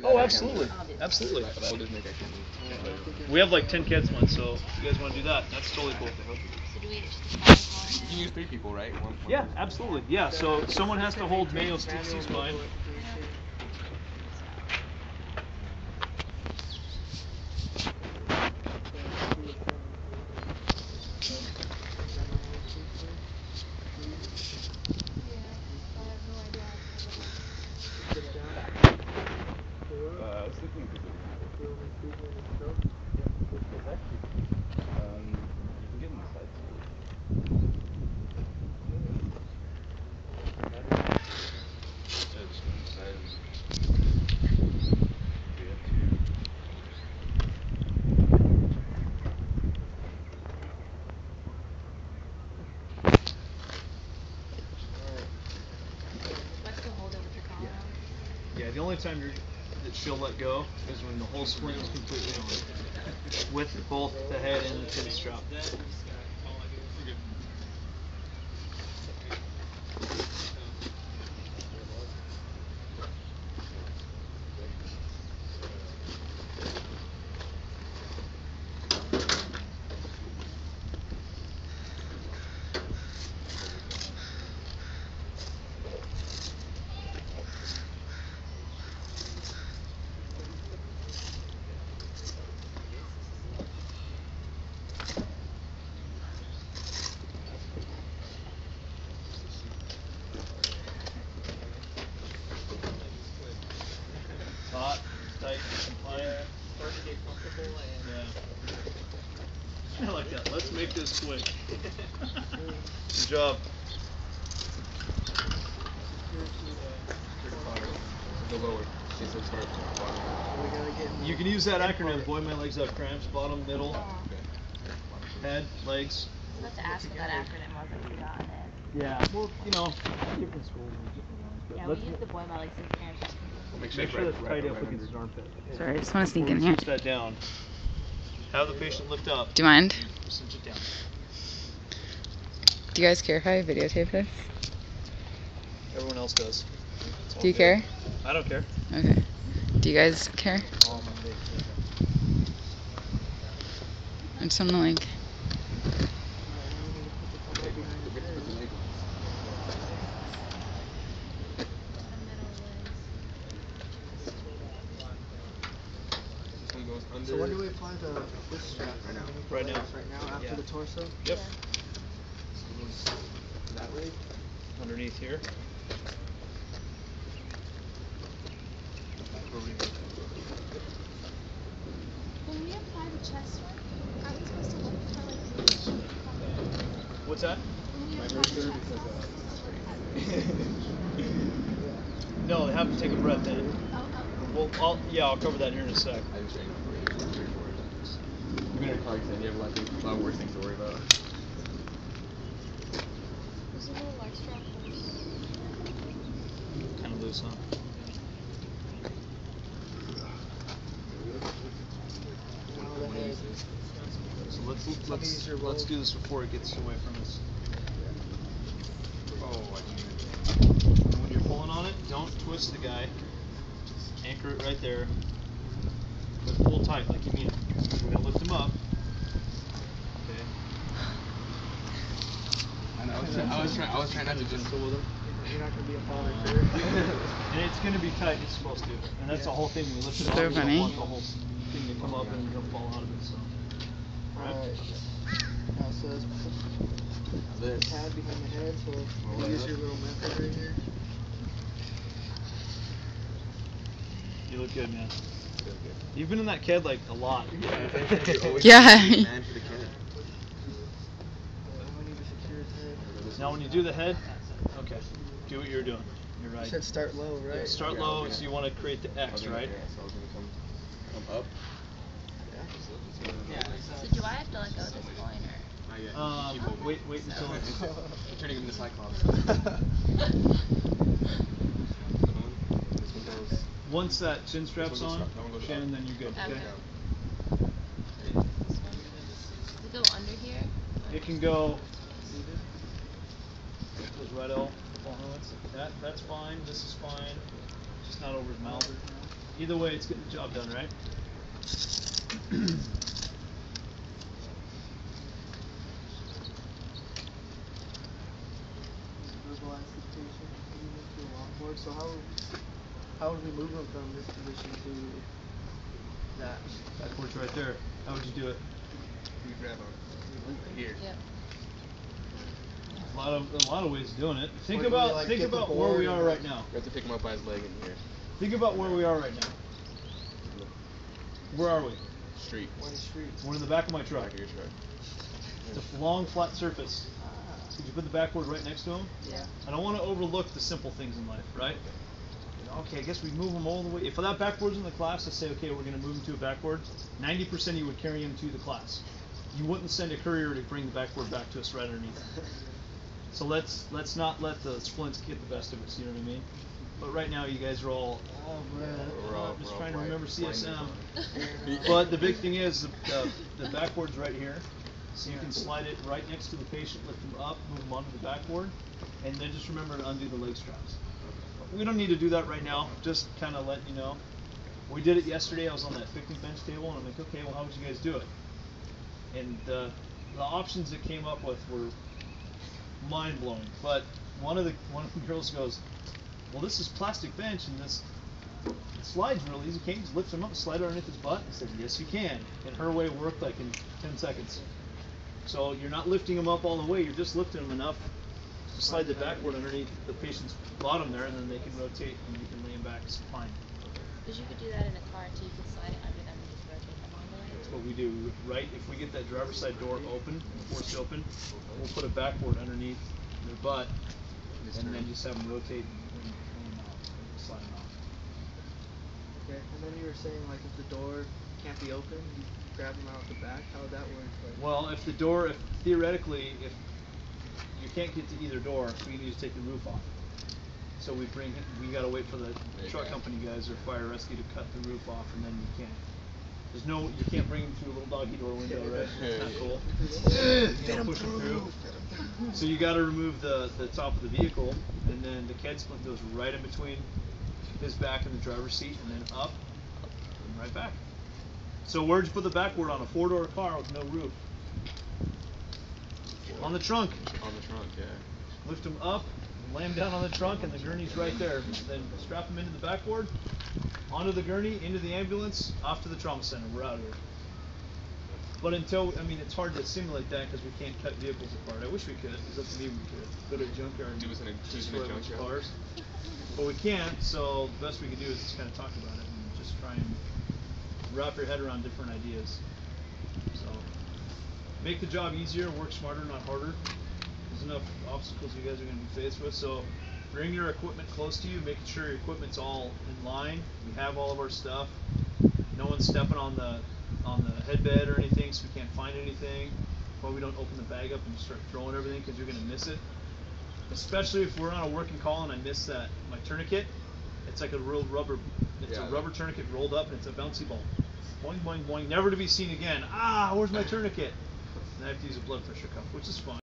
Oh, absolutely. Absolutely. We have like 10 kids once, so if you guys want to do that, that's totally cool. So do we You can use 3 people, right? One yeah, absolutely. Yeah, so someone has to hold Manuel's C-spine. I was thinking because you can get in the side too. Yeah, the only time that she'll let go is when the whole splint is completely on, with both the head and the chin strap. Hot, tight, compliant. Hard to get comfortable and Yeah. I like that. Let's make this quick. Good job. The lower. You can use that acronym. Boy, my legs have cramps. Bottom, middle, head, legs. I was about to ask what that acronym was. I forgot it. Yeah. Well, you know, different schools and different ones. But Yeah, we use the boy my legs and cramps. Make make sure that's tight up against his armpit. Sorry, I just want to sneak in here. Push that down. Have the patient lift up. Do you mind? Cinch it down. Do you guys care if I videotape this? Everyone else does. Do you care? I don't care. Okay. Do you guys care? I just want to like... So when do we apply this strap? Right now. Right now, after the torso? Yep. That way? Underneath here. When we apply the chest one, are we supposed to look for like What's that? when we apply the chest No, they have to take a breath in. Oh, Well, I'll cover that here in a sec. I just trained for it. You've been in a car accident, you have a lot worse things to worry about. There's a little large strap. Kind of loose, huh? So let's do this before it gets away from us. Oh, When you're pulling on it, don't twist the guy. Just anchor it right there. But pull tight like you mean it. We're gonna lift him up. Okay. I was trying not to just go with him. You're not going to be a father sure. And it's gonna be tight. It's supposed to. And that's the whole thing. We lift it up. So We don't funny. want the whole thing to come up and don't fall out of it. So. Alright. Now, so let's put the pad behind the head. So use your little method right here. You look good, man. You've been in that KED like a lot. Yeah. Now when you do the head, okay, do what you're doing. You're right. You said start low, right? Yeah, start low, so you want to create the X, right? So I was going to come up. So do I have to let go at this point, or? Wait until it's... I'm trying to give him the Cyclops. Once that chin strap's on, Shannon, then you're good, okay? Does it go under here? It can go... Goes right all. That's fine, this is fine. Just not over his mouth. Either way, it's getting the job done, right? Verbalize the patient, move him to a longboard. So how would we move him from this position to that? Backwards right there. How would you do it? You grab here. Yep. A lot of ways of doing it. Think Or do we, about like, think get the about where we board are and, right now. You have to pick him up by his leg in here. Think about where we are right now. Where are we? Street. We're in the street. We're in the back of my truck. Back of your truck. It's a long, flat surface. Did you put the backboard right next to him? Yeah. I don't want to overlook the simple things in life, right? Okay, I guess we move him all the way. If that backboard's in the class, I say, okay, we're going to move him to a backboard. 90% you would carry him to the class. You wouldn't send a courier to bring the backboard back to us right underneath. So let's not let the splints get the best of us. You know what I mean? But right now, you guys are all, I'm just trying to remember CSM. But the big thing is the backboard's right here, so you can slide it right next to the patient, lift him up, move him onto the backboard, and then just remember to undo the leg straps. We don't need to do that right now. Just kind of let you know. We did it yesterday. I was on that 50 bench table, and I'm like, okay, well, how would you guys do it? And the options it came up with were mind blowing. But one of the girls goes, well, this is plastic bench, and this slides real easy. Can't you just lift him up and slide it underneath his butt? I said, yes, you can. And her way worked like in 10 seconds. So you're not lifting him up all the way. You're just lifting him enough to slide the backboard underneath the patient's bottom there, and then they can rotate, and you can lay him back. It's fine. Because you could do that in a car too. You could slide it under them and just rotate them on the way. That's what we do. Right, if we get that driver's side door open, forced open, we'll put a backboard underneath their butt, and then just have them rotate and pull them out, slide them out. Okay, and then you were saying, like, if the door can't be open, you grab them out the back. How would that work? Like, Well, if theoretically, if you can't get to either door, so you need to take the roof off. So we gotta wait for the truck company guys or fire rescue to cut the roof off, and then you can't. You can't bring them through a little doggy door window, right? It's not cool. You don't push them through. So you gotta remove the top of the vehicle, and then the KED splint goes right in between his back and the driver's seat, and then up, and right back. So where'd you put the backboard on a 4-door car with no roof? On the trunk. On the trunk, yeah. Lift him up, lay him down on the trunk, and the gurney's right there. Then strap him into the backboard, onto the gurney, into the ambulance, off to the trauma center. We're out of here. But it's hard to simulate that because we can't cut vehicles apart. I wish we could. It's up to me. We could go to a junkyard and destroy a bunch of cars. But we can't, so the best we can do is just kind of talk about it and just try and wrap your head around different ideas. So, make the job easier, work smarter, not harder. There's enough obstacles you guys are going to be faced with. So, bring your equipment close to you, making sure your equipment's all in line. We have all of our stuff. No one's stepping on the headbed or anything, so we can't find anything. Or we don't open the bag up and just start throwing everything because you're going to miss it. Especially if we're on a working call and I miss my tourniquet. It's like a real rubber. It's a rubber tourniquet rolled up, and it's a bouncy ball. Boing, boing, boing. Never to be seen again. Where's my tourniquet? And I have to use a blood pressure cuff, which is fine.